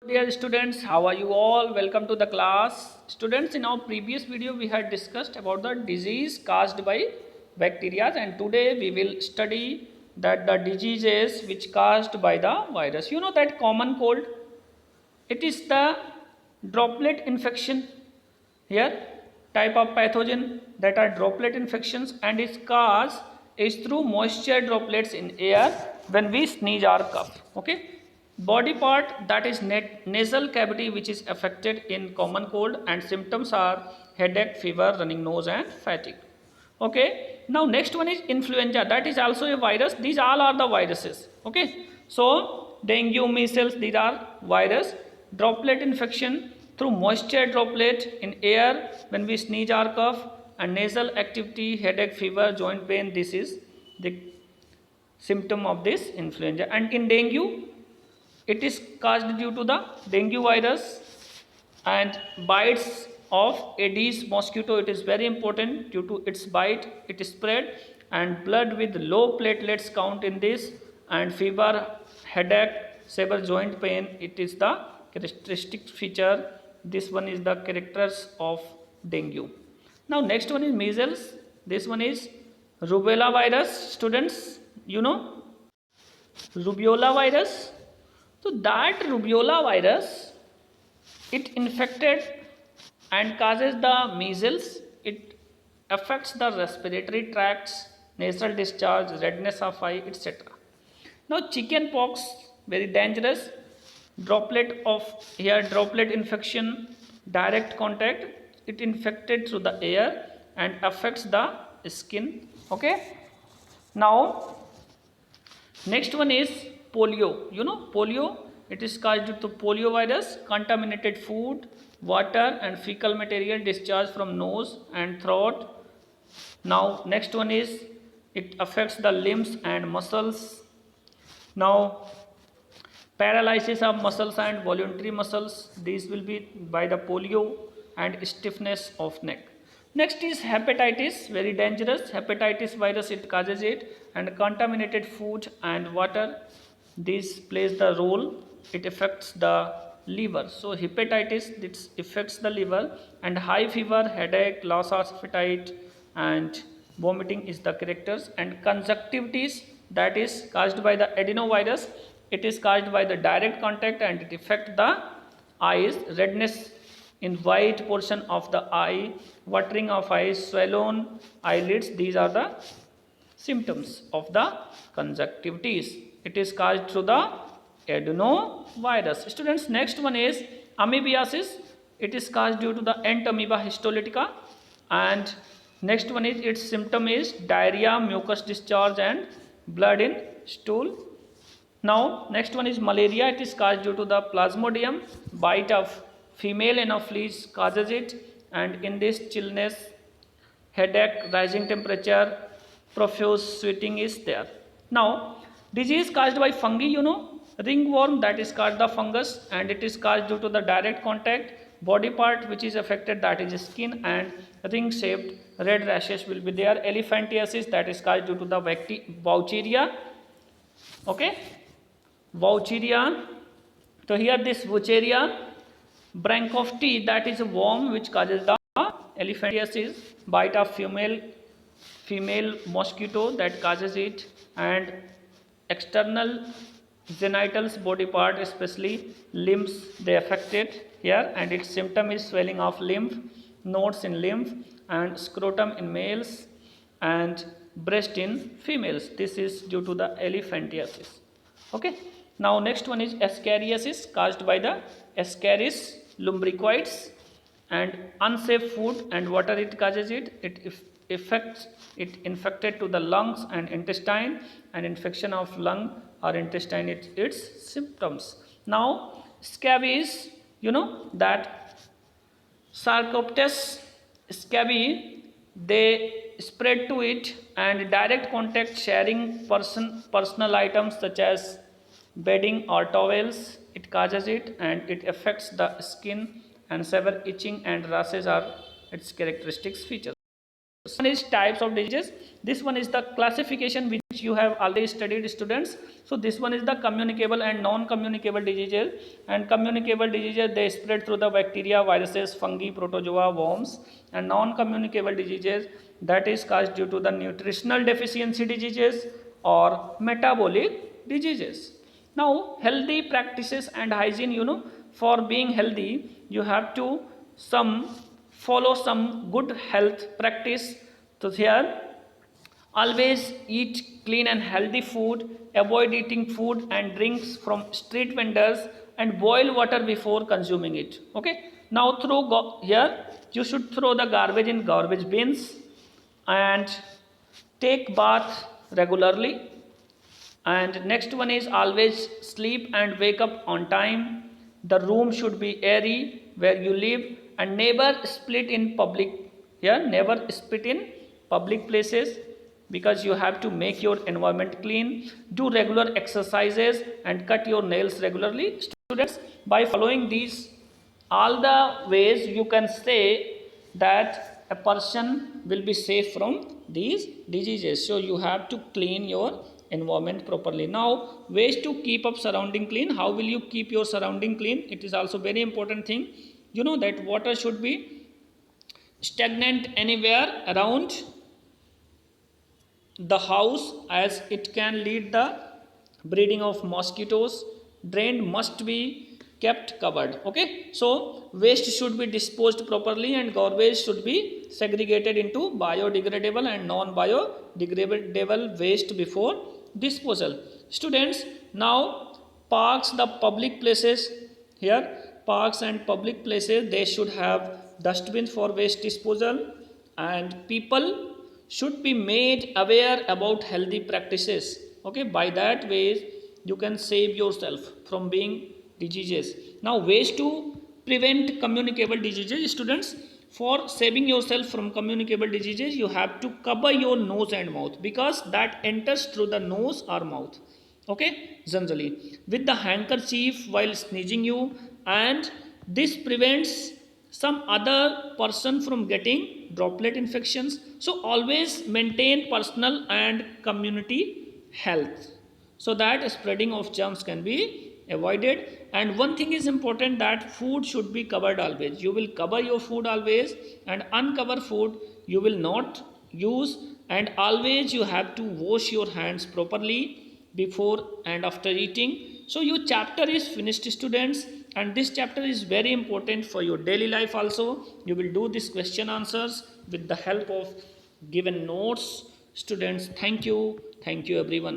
Dear students, how are you all? Welcome to the class. Students, in our previous video we had discussed about the disease caused by bacteria, and today we will study that the diseases which caused by the virus. You know that common cold, it is the droplet infection here, type of pathogen that are droplet infections, and its cause is through moisture droplets in air when we sneeze or cough. Okay, body part that is nasal cavity which is affected in common cold, and symptoms are headache, fever, running nose and fatigue. Okay, now next one is influenza, that is also a virus. These all are the viruses. Okay, so dengue, measles, these are virus. Droplet infection through moisture droplet in air when we sneeze or cough, and nasal activity, headache, fever, joint pain, this is the symptom of this influenza. And in dengue, it is caused due to the dengue virus and bites of Aedes mosquito. It is very important. Due to its bite, it is spread, and blood with low platelets count in this, and fever, headache, severe joint pain, it is the characteristic feature. This one is the characters of dengue. Now next one is measles. This one is rubella virus. Students, you know rubiola virus. So that rubiola virus, it infected and causes the measles. It affects the respiratory tracts, nasal discharge, redness of eye, etc. Now chicken pox, very dangerous. Droplet of here, droplet infection, direct contact, it infected through the air and affects the skin. Okay, now next one is polio. You know polio, it is caused due to polio virus. Contaminated food, water and fecal material discharged from nose and throat. Now next one is, it affects the limbs and muscles. Now paralysis of muscles and voluntary muscles, these will be by the polio, and stiffness of neck. Next is hepatitis, very dangerous. Hepatitis virus, it causes it, and contaminated food and water, this plays the role. It affects the liver. So hepatitis, it affects the liver, and high fever, headache, loss of appetite and vomiting is the characters. And conjunctivitis, that is caused by the adenovirus. It is caused by the direct contact, and it affects the eyes, redness in white portion of the eye, watering of eyes, swollen eyelids, these are the symptoms of the conjunctivitis. It is caused through the adenovirus. Students, next one is amoebiasis. It is caused due to the ant amoeba histolytica, and next one is, its symptom is diarrhea, mucus discharge and blood in stool. Now next one is malaria. It is caused due to the plasmodium, bite of female anopheles causes it, and in this chillness, headache, rising temperature, profuse sweating is there. Now disease caused by fungi, you know ringworm, that is called the fungus, and it is caused due to the direct contact. Body part which is affected, that is skin, and ring shaped red rashes will be there. Elephantiasis, that is caused due to the Vaucheria. Okay, Vaucheria. So here this Vaucheria. Branchofti, that is a worm which causes the elephantiasis. Bite of female mosquito, that causes it. And external genitals, body part, especially limbs, they affected here, and its symptom is swelling of lymph nodes in lymph, and scrotum in males and breast in females. This is due to the elephantiasis. Okay, now next one is ascariasis, caused by the Ascaris lumbricoides, and unsafe food and water, it causes it. It affects, it infected to the lungs and intestine, and infection of lung or intestine, its symptoms. Now scabies, you know that Sarcoptes scabies, they spread to it, and direct contact, sharing personal items such as bedding or towels, it causes it, and it affects the skin, and severe itching and rashes are its characteristics features. One is types of diseases. This one is the classification which which you have already studied, students. So this one is the communicable and non-communicable diseases. And communicable diseases, they spread through the bacteria, viruses, fungi, protozoa, worms. And non-communicable diseases, that is caused due to the nutritional deficiency diseases or metabolic diseases. Now healthy practices and hygiene, for being healthy you have to follow some good health practice. So here, always eat clean and healthy food, avoid eating food and drinks from street vendors, and boil water before consuming it. Okay. Now here you should throw the garbage in garbage bins, and take bath regularly. And next one is always sleep and wake up on time. The room should be airy where you live, and never split in public. Here, never spit in public places, because you have to make your environment clean. Do regular exercises and cut your nails regularly. Students, by following these all the ways, you can say that a person will be safe from these diseases. So you have to clean your environment properly. Now, ways to keep up surrounding clean. How will you keep your surrounding clean? It is also very important thing. You know that water should be stagnant anywhere around the house, as it can lead the breeding of mosquitoes. Drain must be kept covered. Okay, so waste should be disposed properly, and garbage should be segregated into biodegradable and non-biodegradable waste before disposal. Students, now parks, the public places, here parks and public places, they should have dustbins for waste disposal, and people should be made aware about healthy practices. Okay, by that way you can save yourself from being diseases. Now, ways to prevent communicable diseases. Students, for saving yourself from communicable diseases, you have to cover your nose and mouth, because that enters through the nose or mouth. Okay, generally with the handkerchief while sneezing you, and this prevents some other person from getting droplet infections. So always maintain personal and community health, so that spreading of germs can be avoided. And one thing is important, that food should be covered always. You will cover your food always, and uncover food you will not use. And always you have to wash your hands properly before and after eating. So your chapter is finished, students, and this chapter is very important for your daily life also. You will do this question answers with the help of given notes. Students, thank you everyone.